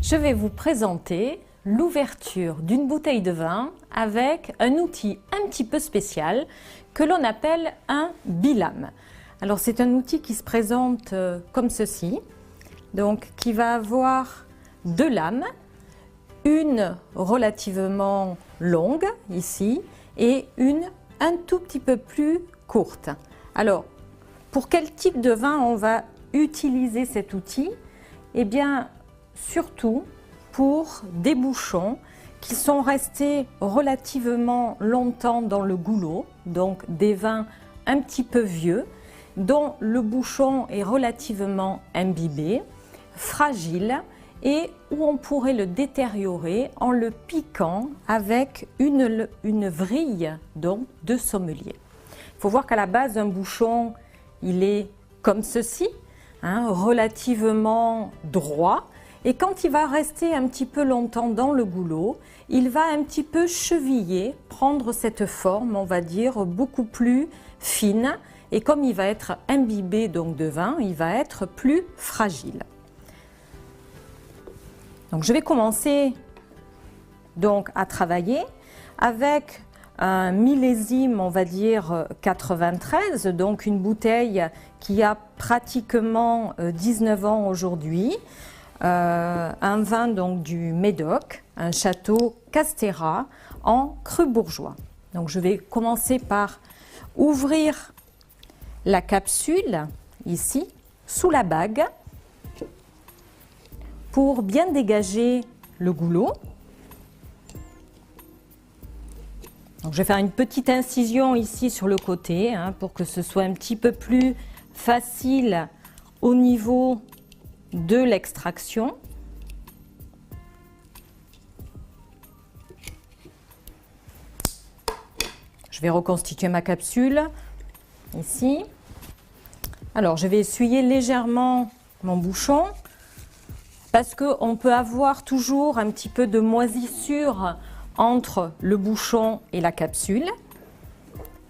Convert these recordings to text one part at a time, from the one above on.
je vais vous présenter l'ouverture d'une bouteille de vin avec un outil un petit peu spécial que l'on appelle un bilame. Alors c'est un outil qui se présente comme ceci, donc qui va avoir deux lames, une relativement longue ici et une un tout petit peu plus courte. Alors pour quel type de vin on va utiliser cet outil? Eh bien surtout pour des bouchons qui sont restés relativement longtemps dans le goulot, donc des vins un petit peu vieux, dont le bouchon est relativement imbibé, fragile et où on pourrait le détériorer en le piquant avec une vrille donc, de sommelier. Il faut voir qu'à la base, un bouchon, il est comme ceci, relativement droit. Et quand il va rester un petit peu longtemps dans le goulot, il va un petit peu cheviller, prendre cette forme, on va dire, beaucoup plus fine. Et comme il va être imbibé donc de vin, il va être plus fragile. Donc je vais commencer donc à travailler avec un millésime, on va dire 93, donc une bouteille qui a pratiquement 19 ans aujourd'hui. Un vin donc du Médoc, un château Castéra en cru bourgeois. Donc je vais commencer par ouvrir la capsule ici sous la bague pour bien dégager le goulot. Donc je vais faire une petite incision ici sur le côté pour que ce soit un petit peu plus facile au niveau de l'extraction. Je vais reconstituer ma capsule ici. Alors je vais essuyer légèrement mon bouchon parce qu'on peut avoir toujours un petit peu de moisissure entre le bouchon et la capsule.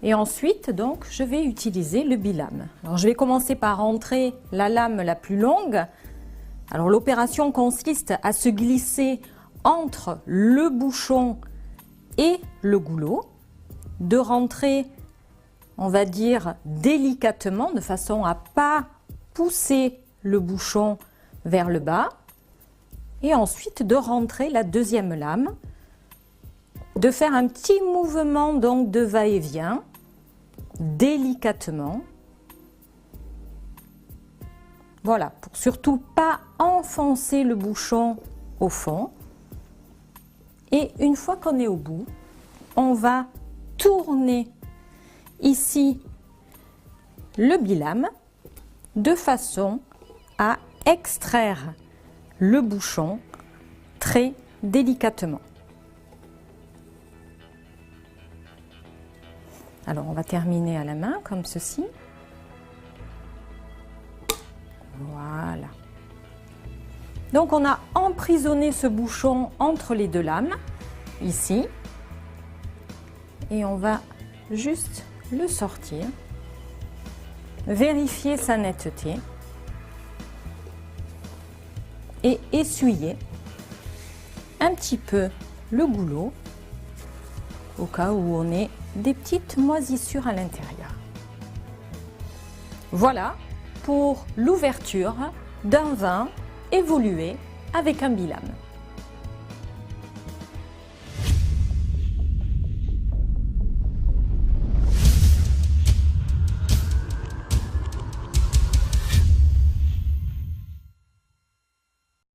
Et ensuite, donc, je vais utiliser le bilame. Alors, je vais commencer par entrer la lame la plus longue. Alors, l'opération consiste à se glisser entre le bouchon et le goulot, de rentrer, on va dire, délicatement, de façon à ne pas pousser le bouchon vers le bas. Et ensuite, de rentrer la deuxième lame, de faire un petit mouvement donc de va-et-vient, délicatement. Voilà, pour surtout pas enfoncer le bouchon au fond. Et une fois qu'on est au bout, on va tourner ici le bilame de façon à extraire le bouchon très délicatement. Alors on va terminer à la main comme ceci. Voilà. Donc on a emprisonné ce bouchon entre les deux lames, ici. Et on va juste le sortir. Vérifier sa netteté. Et essuyer un petit peu le goulot au cas où on ait des petites moisissures à l'intérieur. Voilà pour l'ouverture d'un vin évolué avec un bilame.